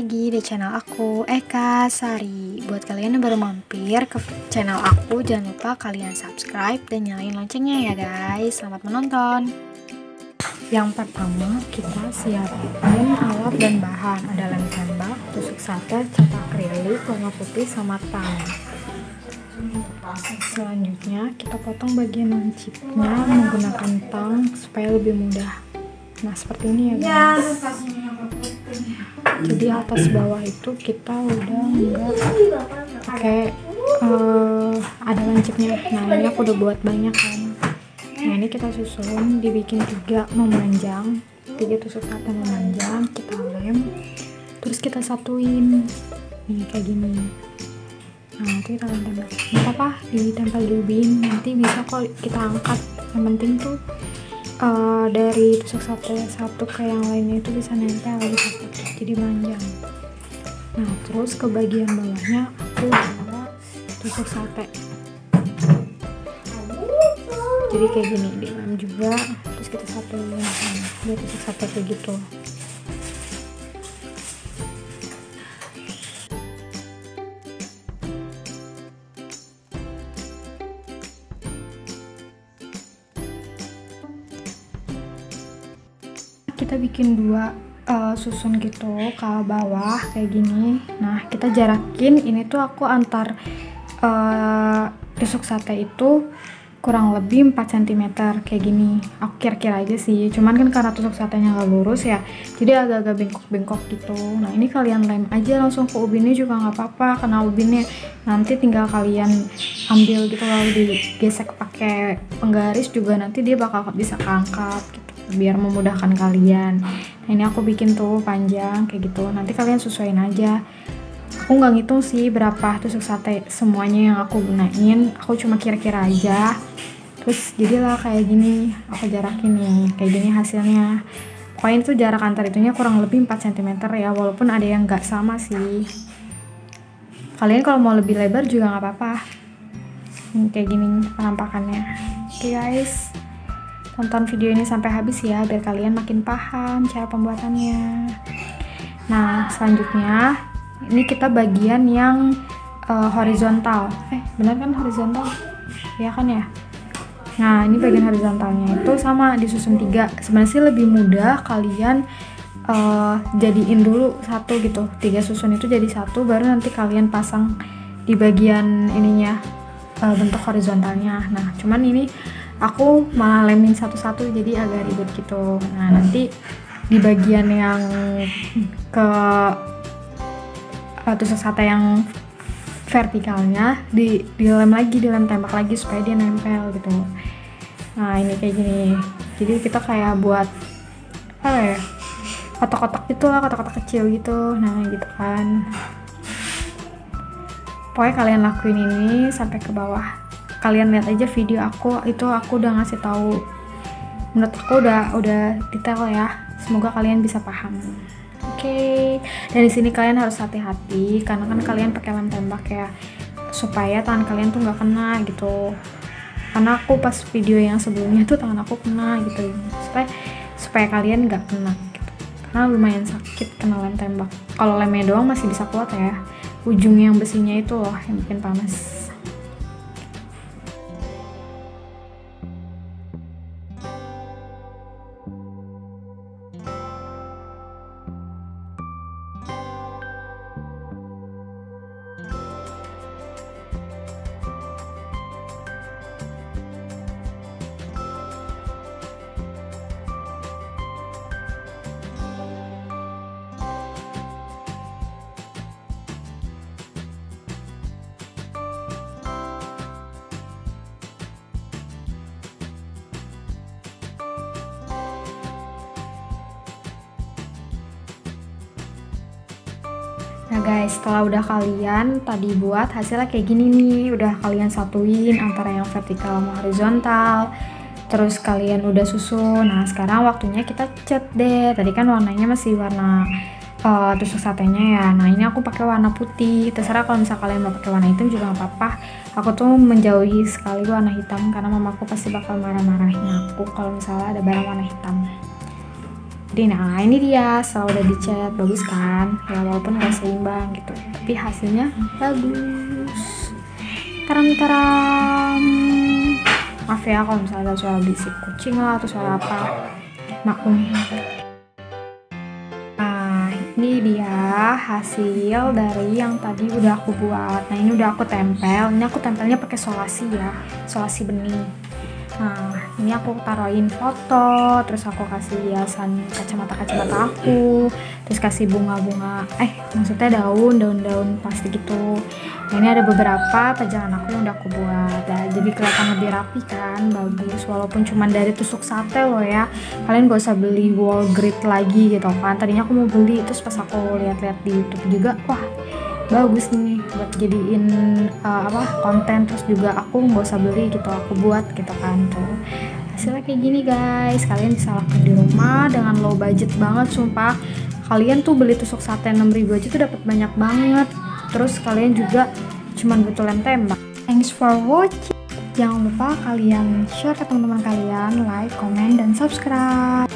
lagi di channel aku, Eka Sari. Buat kalian yang baru mampir ke channel aku, jangan lupa kalian subscribe dan nyalain loncengnya ya guys. Selamat menonton. Yang pertama kita siapin alat dan bahan. Ada lem tembak, tusuk sate, cetak akrilik, warna putih, sama tang. Selanjutnya kita potong bagian lancipnya menggunakan tang supaya lebih mudah. Nah seperti ini ya guys. Jadi atas bawah itu kita udah enggak pakai ada lancipnya. Nah ini aku udah buat banyak kan. Nah ini kita susun, dibikin 3 memanjang, 3 tusuk sate memanjang, kita lem, terus kita satuin nih kayak gini. Nah nanti kita tempel, nggak apa-apa ditempel di ubin, nanti bisa kok kita angkat. Yang penting tuh dari tusuk sate satu ke yang lainnya itu bisa nempel gitu, jadi manjang. Nah terus ke bagian bawahnya aku bawa tusuk sate, jadi kayak gini, dilem juga, terus kita satuin biar tusuk sate kayak gitu. Kita bikin 2 susun gitu ke bawah kayak gini. Nah kita jarakin, ini tuh aku antar tusuk sate itu kurang lebih 4 cm kayak gini. Aku kira-kira aja sih, cuman kan karena tusuk satenya nggak lurus ya, jadi agak-agak bengkok-bengkok gitu. Nah ini kalian lem aja langsung ke ubinnya juga nggak apa-apa, karena ubinnya nanti tinggal kalian ambil gitu, lalu digesek pakai penggaris juga nanti dia bakal bisa keangkat gitu, biar memudahkan kalian. Nah ini aku bikin tuh panjang kayak gitu, nanti kalian sesuaiin aja. Aku nggak ngitung sih berapa tusuk sate semuanya yang aku gunain, aku cuma kira-kira aja. Terus jadilah kayak gini, aku jarakin nih kayak gini hasilnya. Pokoknya itu jarak antar itunya kurang lebih 4 cm ya, walaupun ada yang nggak sama sih. Kalian kalau mau lebih lebar juga nggak apa-apa. Kayak gini penampakannya. Oke guys, tonton video ini sampai habis ya, biar kalian makin paham cara pembuatannya. Nah selanjutnya ini kita bagian yang horizontal. Benar kan horizontal? Ya kan ya? Nah ini bagian horizontalnya itu sama disusun 3. Sebenarnya sih lebih mudah kalian jadiin dulu satu gitu, 3 susun itu jadi satu, baru nanti kalian pasang di bagian ininya bentuk horizontalnya. Nah cuman ini aku malah lemin satu-satu jadi agak ribet gitu. Nah nanti di bagian yang ke tusuk sate yang vertikalnya dilem lagi, dilem tembak lagi supaya dia nempel gitu. Nah ini kayak gini, jadi kita kayak buat apa ya, kotak-kotak gitu lah, kotak-kotak kecil gitu. Nah gitu kan, pokoknya kalian lakuin ini sampai ke bawah. Kalian lihat aja video aku itu, aku udah ngasih tahu, menurut aku udah detail ya. Semoga kalian bisa paham. Oke, dan di sini kalian harus hati-hati karena kan kalian pakai lem tembak ya, supaya tangan kalian tuh nggak kena gitu. Karena aku pas video yang sebelumnya tuh tangan aku kena gitu, supaya kalian nggak kena gitu. Karena lumayan sakit kena lem tembak. Kalau lemnya doang masih bisa kuat ya, ujung yang besinya itu loh yang bikin panas. Nah guys, setelah udah kalian tadi buat hasilnya kayak gini nih, udah kalian satuin antara yang vertikal sama horizontal, terus kalian udah susun. Nah sekarang waktunya kita cat deh. Tadi kan warnanya masih warna tusuk satenya ya. Nah ini aku pakai warna putih, terserah kalau misal kalian mau pakai warna hitam juga nggak apa-apa. Aku tuh menjauhi sekali warna hitam karena mamaku pasti bakal marah-marahin aku kalau misalnya ada barang warna hitam. Jadi nah ini dia, setelah udah dicat bagus kan ya, walaupun gak seimbang gitu tapi hasilnya bagus. Taram-taram. Maaf ya kalau misalnya ada suara bisik kucing lah atau suara apa, maklum. Nah ini dia hasil dari yang tadi udah aku buat. Nah ini udah aku tempel, ini aku tempelnya pakai solasi ya, solasi bening. Nah ini aku taruhin foto, terus aku kasih hiasan kacamata aku, terus kasih bunga-bunga, maksudnya daun plastik gitu. Nah ini ada beberapa pajangan aku yang udah aku buat ya, jadi kelihatan lebih rapi kan, bagus. Walaupun cuma dari tusuk sate loh ya, kalian gak usah beli wall grid lagi gitu kan. Tadinya aku mau beli, terus pas aku lihat-lihat di YouTube juga, wah bagus nih buat jadiin konten, terus juga aku nggak usah beli gitu, aku buat gitu kan. Tuh hasilnya kayak gini guys, kalian bisa lakukan di rumah dengan low budget banget, sumpah. Kalian tuh beli tusuk sate 6.000 aja tuh dapat banyak banget, terus kalian juga cuman butuh lem tembak. Thanks for watching, jangan lupa kalian share ke teman-teman kalian, like, comment, dan subscribe.